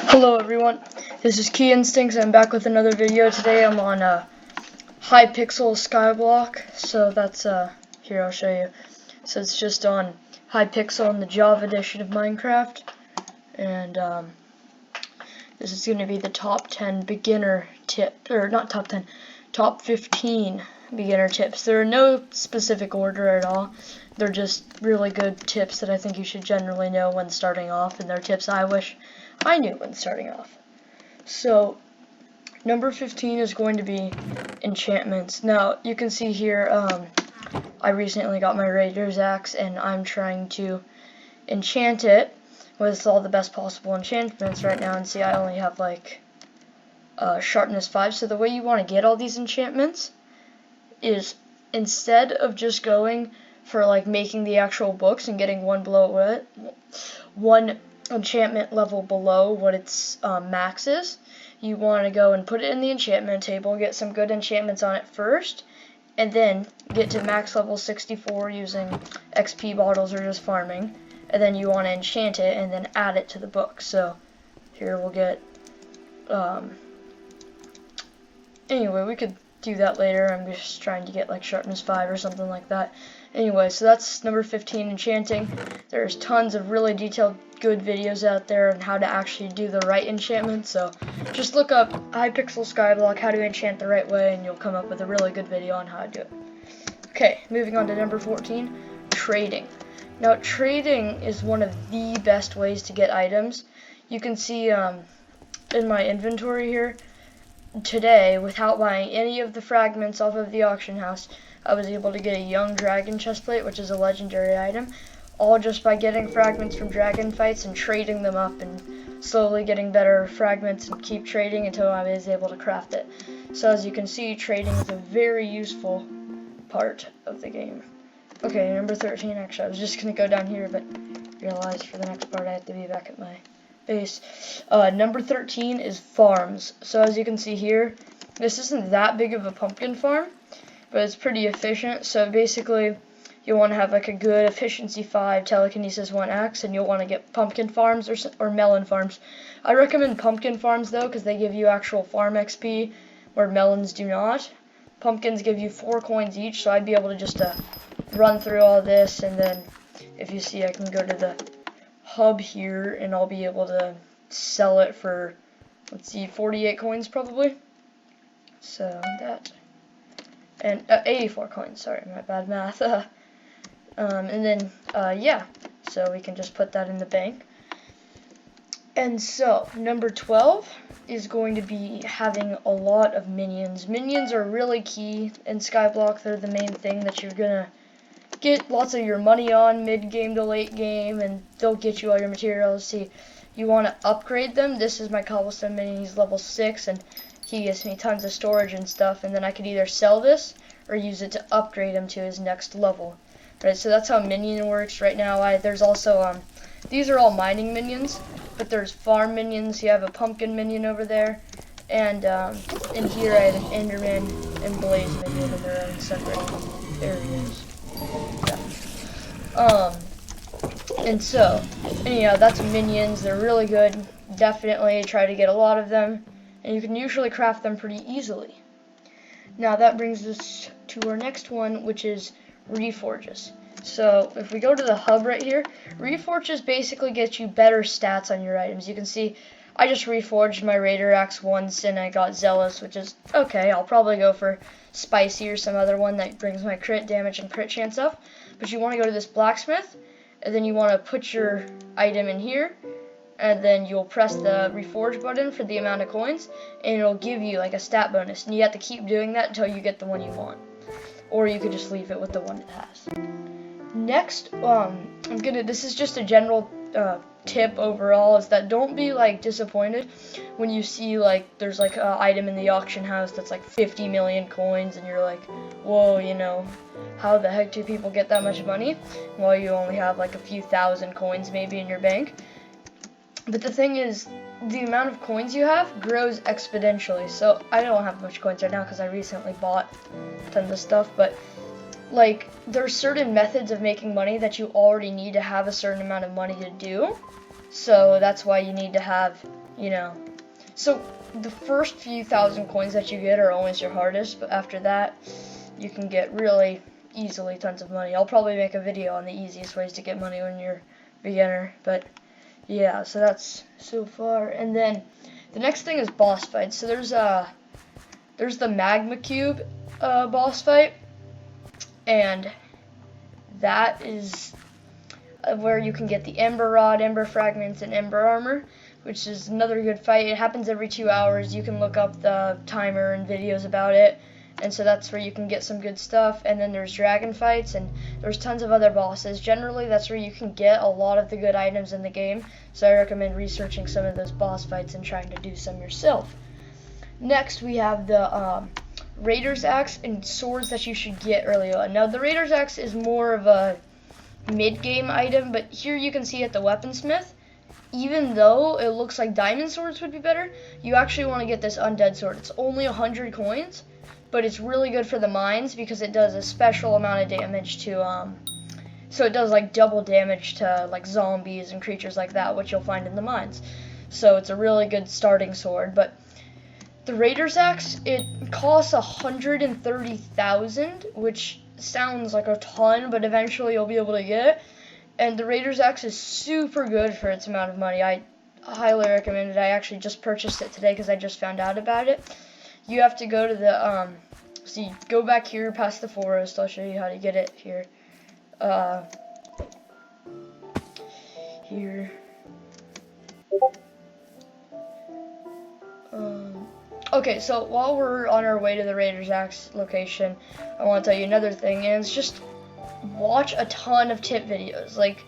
Hello everyone, this is Key Instincts. I'm back with another video. Today I'm on HYPIXEL SKYBLOCK. So that's here, I'll show you. So it's just on HYPIXEL in the Java edition of Minecraft, and this is going to be the top 10 beginner tip, or not top 10, top 15 beginner tips. There are no specific order at all. They're just really good tips that I think you should generally know when starting off, and they're tips I wish I knew when starting off. So number 15 is going to be enchantments. Now you can see here I recently got my Raider's Axe, and I'm trying to enchant it with all the best possible enchantments right now, and see I only have like sharpness 5. So the way you want to get all these enchantments is, instead of just going for like making the actual books and getting one enchantment level below what its max is, you want to go and put it in the enchantment table, get some good enchantments on it first, and then get to max level 64 using XP bottles or just farming, and then you want to enchant it and then add it to the book. So here we'll get anyway, we could do that later. I'm just trying to get like sharpness 5 or something like that. Anyway, so that's number 15, enchanting. There's tons of really detailed good videos out there on how to actually do the right enchantment, so just look up HYPIXEL SKYBLOCK, how to enchant the right way, and you'll come up with a really good video on how to do it. Okay, moving on to number 14, trading. Now trading is one of the best ways to get items. You can see in my inventory here, today, without buying any of the fragments off of the auction house, I was able to get a young dragon chestplate, which is a legendary item, all just by getting fragments from dragon fights and trading them up and slowly getting better fragments and keep trading until I was able to craft it. So as you can see, trading is a very useful part of the game. Okay, number 13, actually I was just going to go down here, but realized for the next part I have to be back at my base. Number 13 is farms. So as you can see here, this isn't that big of a pumpkin farm, but it's pretty efficient. So basically, you'll want to have like a good efficiency 5, telekinesis 1 axe, and you'll want to get pumpkin farms or melon farms. I recommend pumpkin farms though, because they give you actual farm XP, where melons do not. Pumpkins give you 4 coins each, so I'd be able to just run through all this, and then if you see, I can go to the hub here, and I'll be able to sell it for, let's see, 48 coins probably. So that, and 84 coins, sorry, my bad math. And then, yeah, so we can just put that in the bank. And so, number 12 is going to be having a lot of minions. Minions are really key in Skyblock. They're the main thing that you're gonna get lots of your money on mid-game to late game, and they'll get you all your materials. See, you want to upgrade them. This is my cobblestone minion. He's level 6, and he gives me tons of storage and stuff, and then I could either sell this or use it to upgrade him to his next level. Right, so that's how minion works right now. There's also these are all mining minions, but there's farm minions. You have a pumpkin minion over there, and in here I have an enderman and blaze minion in their own separate areas. Yeah. And so anyhow, that's minions. They're really good. Definitely try to get a lot of them, and you can usually craft them pretty easily. Now that brings us to our next one, which is reforges. So if we go to the hub right here, reforges basically get you better stats on your items. You can see I just reforged my Raider Axe once, and I got Zealous, which is okay. I'll probably go for Spicy or some other one that brings my crit damage and crit chance up. But you want to go to this blacksmith, and then you want to put your item in here, and then you'll press the reforge button for the amount of coins, and it'll give you like a stat bonus, and you have to keep doing that until you get the one you want, or you could just leave it with the one it has. Next, this is just a general tip overall, is that don't be like disappointed when you see like there's like an item in the auction house that's like 50 million coins, and you're like, whoa, you know, how the heck do people get that much money? Well, you only have like a few thousand coins maybe in your bank. But the thing is, the amount of coins you have grows exponentially. So I don't have much coins right now because I recently bought tons of stuff, but like there's certain methods of making money that you already need to have a certain amount of money to do. So that's why you need to have, you know, so the first few thousand coins that you get are always your hardest, but after that, you can get really easily tons of money. I'll probably make a video on the easiest ways to get money when you're a beginner, but yeah, so that's so far. And then the next thing is boss fights. So there's the magma cube boss fight, and that is where you can get the ember rod, ember fragments, and ember armor, which is another good fight. It happens every 2 hours. You can look up the timer and videos about it, and so that's where you can get some good stuff. And then there's dragon fights, and there's tons of other bosses. Generally, that's where you can get a lot of the good items in the game, so I recommend researching some of those boss fights and trying to do some yourself. Next, we have the Raider's Axe and swords that you should get early on. Now, the Raider's Axe is more of a mid-game item, but here you can see at the weaponsmith, even though it looks like diamond swords would be better, you actually want to get this undead sword. It's only 100 coins, but it's really good for the mines because it does a special amount of damage to, so it does like double damage to like zombies and creatures like that, which you'll find in the mines. So it's a really good starting sword. But the Raider's Axe, it costs 130,000, which sounds like a ton, but eventually you'll be able to get it. And the Raider's Axe is super good for its amount of money. I highly recommend it. I actually just purchased it today because I just found out about it. You have to go to the, so you go back here past the forest. I'll show you how to get it here. Here. Okay, so while we're on our way to the Raider's Axe location, I want to tell you another thing, and it's just watch a ton of tip videos. Like,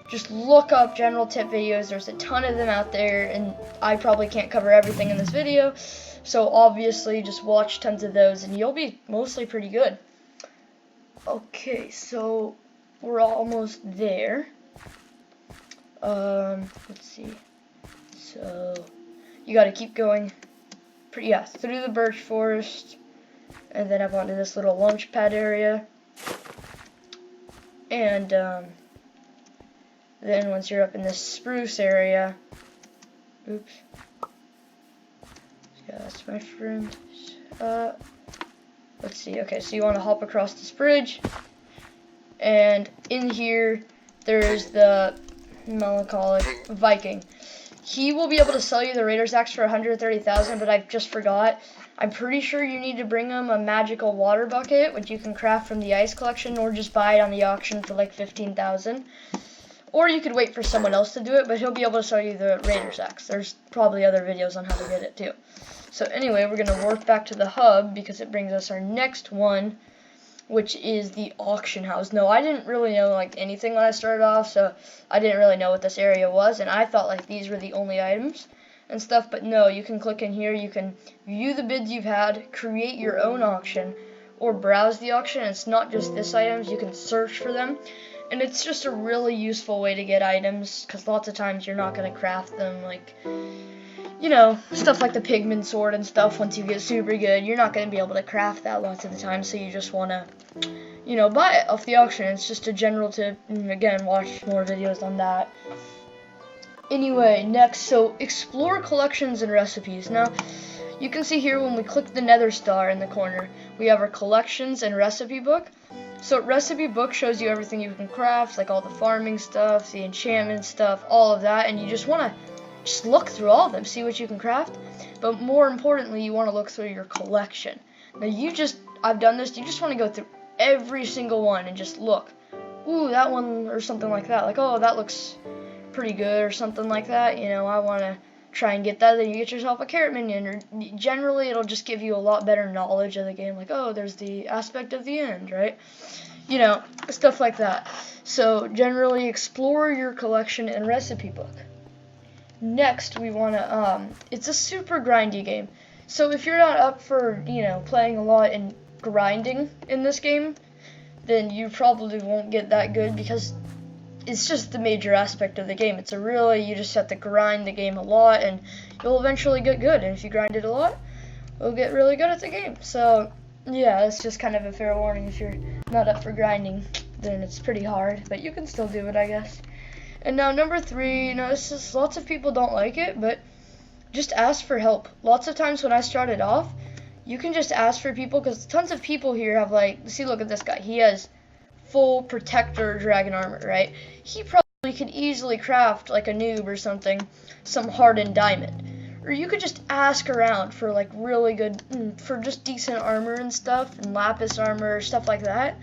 just look up general tip videos. There's a ton of them out there, and I probably can't cover everything in this video, so obviously just watch tons of those, and you'll be mostly pretty good. Okay, so we're almost there. Let's see. So you got to keep going. Yeah, through the birch forest, and then up onto this little launch pad area, and then once you're up in this spruce area, oops, yeah, that's my friend. Let's see. Okay, so you want to hop across this bridge, and in here there's the melancholic Viking. He will be able to sell you the Raider's Axe for 130,000, but I just forgot. I'm pretty sure you need to bring him a magical water bucket, which you can craft from the ice collection, or just buy it on the auction for like 15,000. Or you could wait for someone else to do it, but he'll be able to sell you the Raider's Axe. There's probably other videos on how to get it too. So anyway, we're going to warp back to the hub because it brings us our next one, which is the auction house. No, I didn't really know like anything when I started off, so I didn't really know what this area was, and I thought like these were the only items and stuff, but no, you can click in here, you can view the bids you've had, create your own auction, or browse the auction. It's not just this items, you can search for them, and it's just a really useful way to get items, because lots of times you're not going to craft them, like, you know, stuff like the pigman sword and stuff. Once you get super good, you're not going to be able to craft that lots of the time, so you just want to, you know, buy it off the auction. It's just a general tip, and again, watch more videos on that. Anyway, next, so explore collections and recipes. Now, you can see here when we click the nether star in the corner, we have our collections and recipe book. So recipe book shows you everything you can craft, like all the farming stuff, the enchantment stuff, all of that, and you just want to just look through all of them, see what you can craft. But more importantly, you want to look through your collection. Now I've done this, you just want to go through every single one and just look. Ooh, that one, or something like that. Like, oh, that looks pretty good, or something like that. You know, I want to try and get that. Then you get yourself a carrot minion, or generally it'll just give you a lot better knowledge of the game. Like, oh, there's the aspect of the end, right? You know, stuff like that. So generally explore your collection and recipe book. Next, we want to, it's a super grindy game. So if you're not up for, you know, playing a lot and grinding in this game, then you probably won't get that good, because it's just the major aspect of the game. It's you just have to grind the game a lot, and you'll eventually get good. And if you grind it a lot, you'll get really good at the game. So, yeah, it's just kind of a fair warning. If you're not up for grinding, then it's pretty hard, but you can still do it, I guess. And now number 3, this is, lots of people don't like it, but just ask for help. Lots of times when I started off, you can just ask for people, because tons of people here have see, look at this guy. He has full protector dragon armor, right? He probably could easily craft like a noob or something, some hardened diamond. Or you could just ask around for like really good, for just decent armor and stuff, and lapis armor, stuff like that.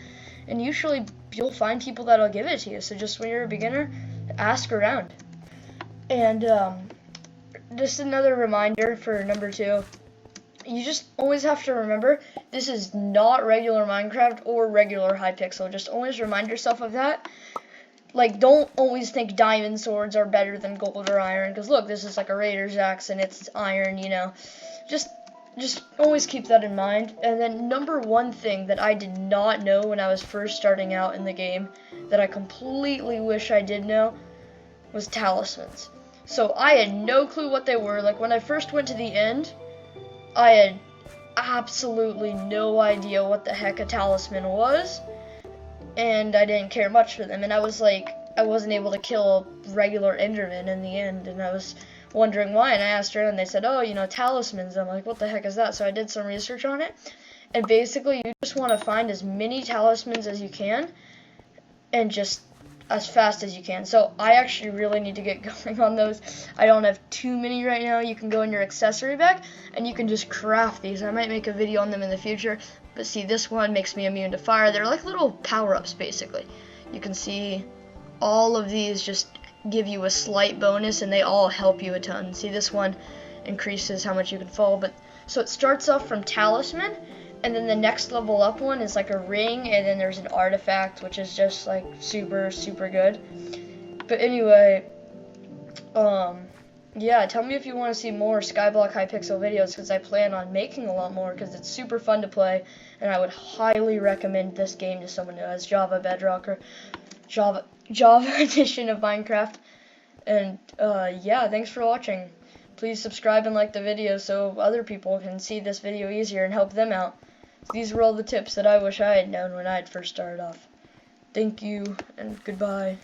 And usually you'll find people that'll give it to you. So just when you're a beginner, ask around. And just another reminder for number 2, you just always have to remember, this is not regular Minecraft or regular Hypixel. Just always remind yourself of that. Like, don't always think diamond swords are better than gold or iron, because look, this is like a raider's axe and it's iron, Just always keep that in mind. And then number 1 thing that I did not know when I was first starting out in the game, that I completely wish I did know, was talismans. So I had no clue what they were. Like, when I first went to the end, I had absolutely no idea what the heck a talisman was, and I didn't care much for them. And I was like, I wasn't able to kill a regular Enderman in the end, and I was wondering why. And I asked around, and they said, oh, talismans. I'm like, what the heck is that? So I did some research on it, and basically you just want to find as many talismans as you can, and just as fast as you can. So I actually really need to get going on those. I don't have too many right now. You can go in your accessory bag and you can just craft these. I might make a video on them in the future. But see, this one makes me immune to fire. They're like little power-ups basically. You can see all of these just give you a slight bonus, and they all help you a ton. See, this one increases how much you can fall. But so it starts off from talisman, and then the next level up one is like a ring, and then there's an artifact, which is just like super, super good. But anyway, yeah, tell me if you want to see more Skyblock Hypixel videos, because I plan on making a lot more, because it's super fun to play, and I would highly recommend this game to someone who has Java Bedrock or Java edition of Minecraft. And yeah, thanks for watching. Please subscribe and like the video so other people can see this video easier and help them out. These were all the tips that I wish I had known when I had first started off. Thank you, and goodbye.